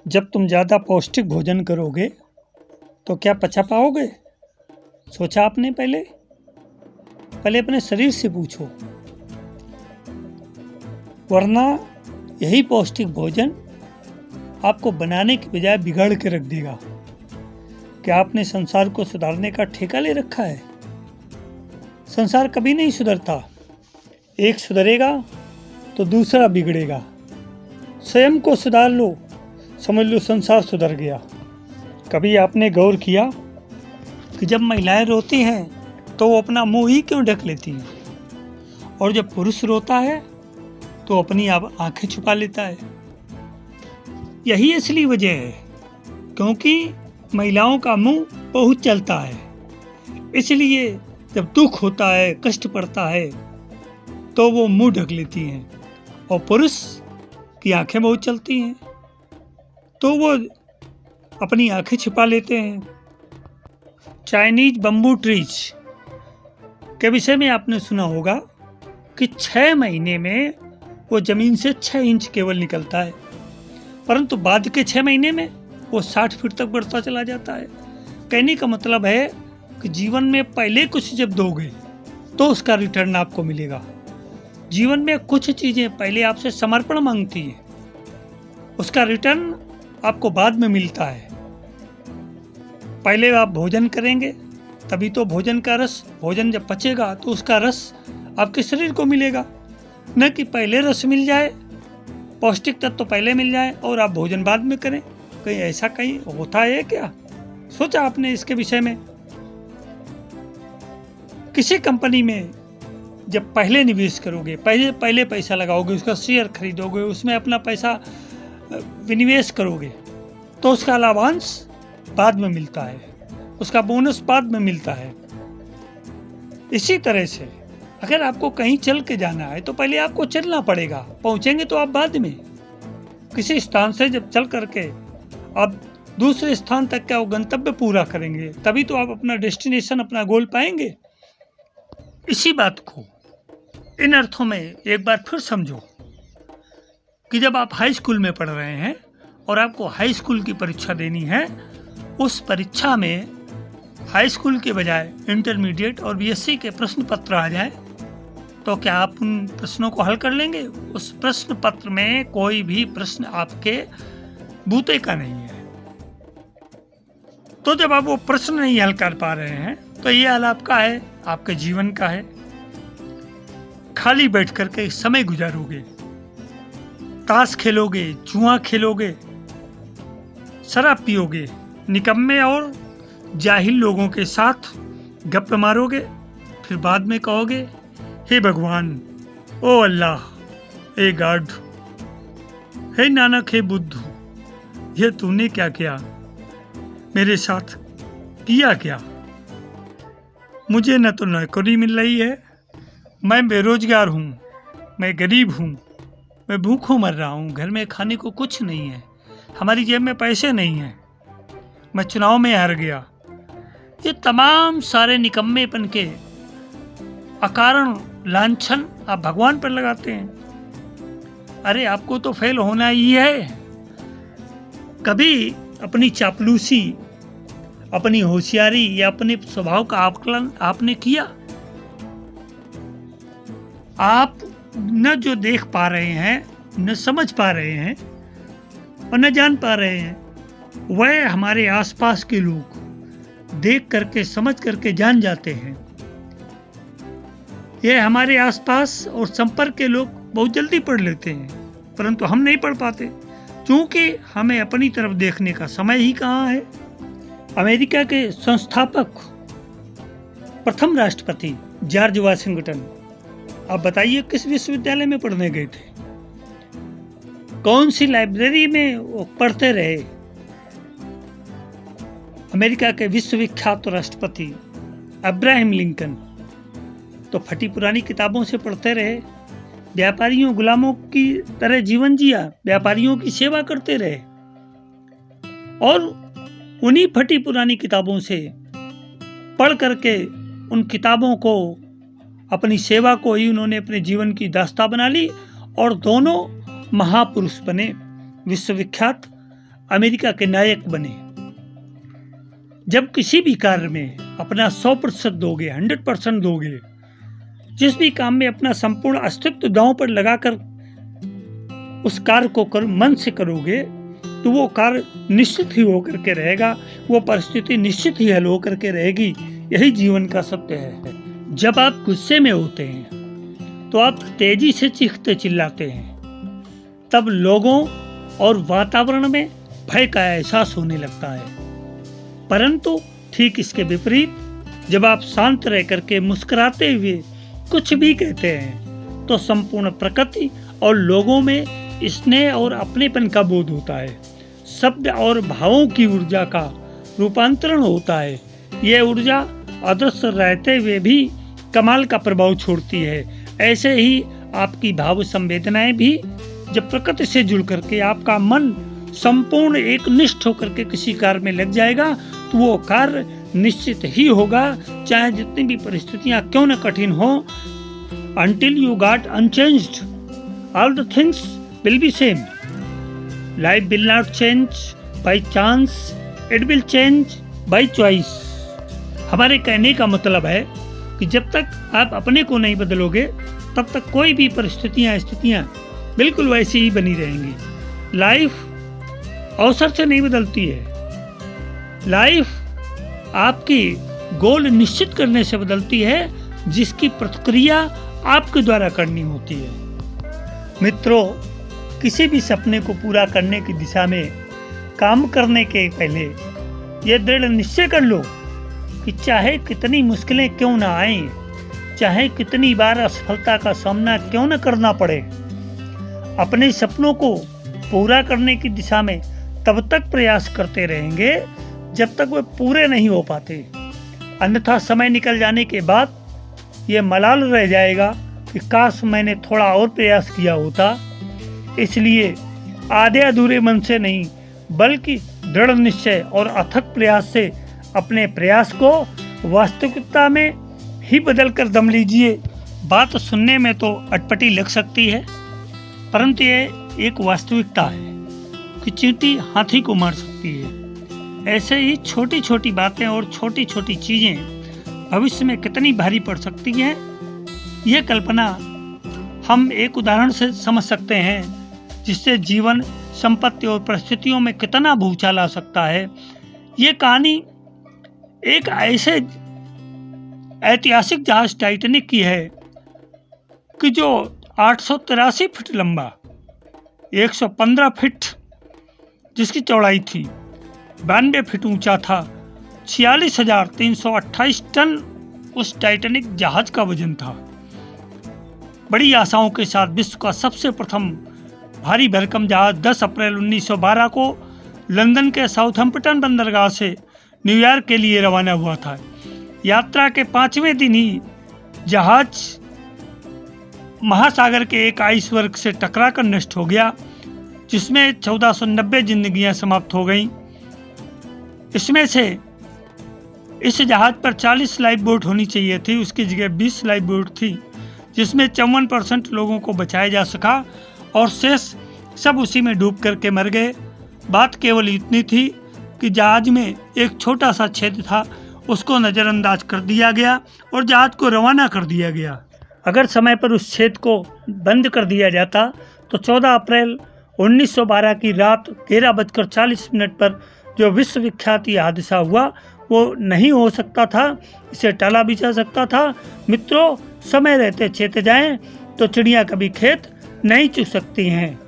जब तुम ज़्यादा पौष्टिक भोजन करोगे तो क्या पचा पाओगे? सोचा आपने? पहले अपने शरीर से पूछो, वरना यही पौष्टिक भोजन आपको बनाने की बजाय बिगाड़ के रख देगा। क्या आपने संसार को सुधारने का ठेका ले रखा है? संसार कभी नहीं सुधरता। एक सुधरेगा तो दूसरा बिगड़ेगा। स्वयं को सुधार लो, समझ लो संसार सुधर गया। कभी आपने गौर किया कि जब महिलाएं रोती हैं तो वो अपना मुंह ही क्यों ढक लेती हैं, और जब पुरुष रोता है तो अपनी आंखें छुपा लेता है? यही असली वजह है, क्योंकि महिलाओं का मुंह बहुत चलता है। इसलिए जब दुख होता है, कष्ट पड़ता है, तो वो मुंह ढक लेती हैं, और पुरुष की आंखें बहुत चलती हैं तो वो अपनी आंखें छिपा लेते हैं। चाइनीज बम्बू ट्रीज के विषय में आपने सुना होगा कि 6 महीने में वो जमीन से 6 इंच केवल निकलता है, परंतु बाद के 6 महीने में वो 60 फीट तक बढ़ता चला जाता है। कहने का मतलब है कि जीवन में पहले कुछ जब दोगे तो उसका रिटर्न आपको मिलेगा। जीवन में कुछ चीज़ें पहले आपसे समर्पण मांगती हैं, उसका रिटर्न आपको बाद में मिलता है। पहले आप भोजन करेंगे तभी तो भोजन का रस, भोजन जब पचेगा तो उसका रस आपके शरीर को मिलेगा, न कि पहले रस मिल जाए, पौष्टिक तत्व तो पहले मिल जाए और आप भोजन बाद में करें। कहीं ऐसा कहीं होता है क्या? सोचा आपने इसके विषय में? किसी कंपनी में जब पहले निवेश करोगे, पहले पैसा लगाओगे, उसका शेयर खरीदोगे, उसमें अपना पैसा विनिवेश करोगे, तो उसका लाभांश बाद में मिलता है, उसका बोनस बाद में मिलता है। इसी तरह से अगर आपको कहीं चल के जाना है तो पहले आपको चलना पड़ेगा, पहुंचेंगे तो आप बाद में। किसी स्थान से जब चल करके आप दूसरे स्थान तक का वो गंतव्य पूरा करेंगे, तभी तो आप अपना डेस्टिनेशन, अपना गोल पाएंगे। इसी बात को इन अर्थों में एक बार फिर समझो कि जब आप हाई स्कूल में पढ़ रहे हैं और आपको हाई स्कूल की परीक्षा देनी है, उस परीक्षा में हाई स्कूल के बजाय इंटरमीडिएट और बीएससी के प्रश्न पत्र आ जाए, तो क्या आप उन प्रश्नों को हल कर लेंगे? उस प्रश्न पत्र में कोई भी प्रश्न आपके बूते का नहीं है। तो जब आप वो प्रश्न नहीं हल कर पा रहे हैं तो ये हाल आपका है, आपके जीवन का है। खाली बैठ करके समय गुजारोगे, ताश खेलोगे, जुआ खेलोगे, शराब पियोगे, निकम्मे और जाहिल लोगों के साथ गप्प मारोगे, फिर बाद में कहोगे, हे भगवान, ओ अल्लाह, हे गॉड, हे नानक, हे बुद्ध, ये तूने क्या किया, मेरे साथ किया क्या? मुझे न तो नौकरी मिल रही है, मैं बेरोजगार हूँ, मैं गरीब हूँ, मैं भूखों मर रहा हूँ, घर में खाने को कुछ नहीं है, हमारी जेब में पैसे नहीं हैं, मैं चुनाव में हार गया। ये तमाम सारे निकम्मेपन के अकारण लांछन आप भगवान पर लगाते हैं। अरे आपको तो फेल होना ही है। कभी अपनी चापलूसी, अपनी होशियारी या अपने स्वभाव का आकलन आपने किया? आप न जो देख पा रहे हैं, न समझ पा रहे हैं और न जान पा रहे हैं, वह हमारे आसपास के लोग देख करके, समझ करके जान जाते हैं। यह हमारे आसपास और संपर्क के लोग बहुत जल्दी पढ़ लेते हैं, परंतु हम नहीं पढ़ पाते, क्योंकि हमें अपनी तरफ देखने का समय ही कहाँ है। अमेरिका के संस्थापक, प्रथम राष्ट्रपति जॉर्ज वाशिंगटन, आप बताइए किस विश्वविद्यालय में पढ़ने गए थे? कौन सी लाइब्रेरी में वो पढ़ते रहे? अमेरिका के विश्वविख्यात राष्ट्रपति अब्राहम लिंकन तो फटी पुरानी किताबों से पढ़ते रहे, व्यापारियों, गुलामों की तरह जीवन जिया, व्यापारियों की सेवा करते रहे, और उन्हीं फटी पुरानी किताबों से पढ़ करके उन किताबों को, अपनी सेवा को ही उन्होंने अपने जीवन की दास्तां बना ली, और दोनों महापुरुष बने, विश्वविख्यात अमेरिका के नायक बने। जब किसी भी कार्य में अपना 100% दोगे, 100% दोगे, जिस भी काम में अपना संपूर्ण अस्तित्व दांव पर लगाकर उस कार्य को मन से करोगे, तो वो कार्य निश्चित ही होकर के रहेगा, वो परिस्थिति निश्चित ही हल होकर के रहेगी। यही जीवन का सत्य है। जब आप गुस्से में होते हैं तो आप तेजी से चीखते चिल्लाते हैं, तब लोगों और वातावरण में भय का एहसास होने लगता है। परंतु ठीक इसके विपरीत, जब आप शांत रह करके मुस्कुराते हुए कुछ भी कहते हैं, तो संपूर्ण प्रकृति और लोगों में स्नेह और अपनेपन का बोध होता है। शब्द और भावों की ऊर्जा का रूपांतरण होता है। यह ऊर्जा अदृश्य रहते हुए भी कमाल का प्रभाव छोड़ती है। ऐसे ही आपकी भाव संवेदनाएं भी जब प्रकृति से जुड़ करके आपका मन संपूर्ण एक निष्ठ होकर के किसी कार्य में लग जाएगा, तो वो कार्य निश्चित ही होगा, चाहे जितनी भी परिस्थितियां क्यों न कठिन हो। Until you got unchanged, all the things will be same. Life will not change by chance, it will change by choice. हमारे कहने का मतलब है कि जब तक आप अपने को नहीं बदलोगे, तब तक कोई भी स्थितियां बिल्कुल वैसी ही बनी रहेंगी। लाइफ अवसर से नहीं बदलती है। लाइफ आपकी गोल निश्चित करने से बदलती है, जिसकी प्रतिक्रिया आपके द्वारा करनी होती है। मित्रों, किसी भी सपने को पूरा करने की दिशा में काम करने के पहले यह दृढ़ निश्चय कर लो कि चाहे कितनी मुश्किलें क्यों ना आए, चाहे कितनी बार असफलता का सामना क्यों न करना पड़े, अपने सपनों को पूरा करने की दिशा में तब तक प्रयास करते रहेंगे जब तक वे पूरे नहीं हो पाते। अन्यथा समय निकल जाने के बाद ये मलाल रह जाएगा कि काश मैंने थोड़ा और प्रयास किया होता। इसलिए आधे अधूरे मन से नहीं, बल्कि दृढ़ निश्चय और अथक प्रयास से अपने प्रयास को वास्तविकता में ही बदल कर दम लीजिए। बात सुनने में तो अटपटी लग सकती है, परंतु ये एक वास्तविकता है कि चींटी हाथी को मार सकती है। ऐसे ही छोटी छोटी बातें और छोटी छोटी चीज़ें भविष्य में कितनी भारी पड़ सकती हैं, यह कल्पना हम एक उदाहरण से समझ सकते हैं, जिससे जीवन, संपत्ति और परिस्थितियों में कितना भूचाल आ सकता है। ये कहानी एक ऐसे ऐतिहासिक जहाज टाइटैनिक की है कि जो 883 फीट लंबा, 115 फीट जिसकी चौड़ाई थी, 92 फीट ऊंचा था, 46,328 टन उस टाइटैनिक जहाज का वजन था। बड़ी आशाओं के साथ विश्व का सबसे प्रथम भारी भरकम जहाज 10 अप्रैल 1912 को लंदन के साउथहैम्पटन बंदरगाह से न्यूयॉर्क के लिए रवाना हुआ था। यात्रा के 5वें दिन ही जहाज महासागर के एक आइसबर्ग से टकराकर नष्ट हो गया, जिसमें 1490 जिंदगियां समाप्त हो गईं। इसमें से इस जहाज पर 40 लाइफ बोट होनी चाहिए थी, उसकी जगह 20 लाइफ बोट थी, जिसमें 54% लोगों को बचाया जा सका और शेष सब उसी में डूब करके मर गए। बात केवल इतनी थी कि जहाज में एक छोटा सा छेद था, उसको नज़रअंदाज कर दिया गया और जहाज को रवाना कर दिया गया। अगर समय पर उस छेद को बंद कर दिया जाता तो 14 अप्रैल 1912 की रात 11:40 पर जो विश्व विख्यात ये हादसा हुआ, वो नहीं हो सकता था, इसे टाला भी जा सकता था। मित्रों, समय रहते चेते जाएं तो चिड़िया कभी खेत नहीं चुग सकती हैं।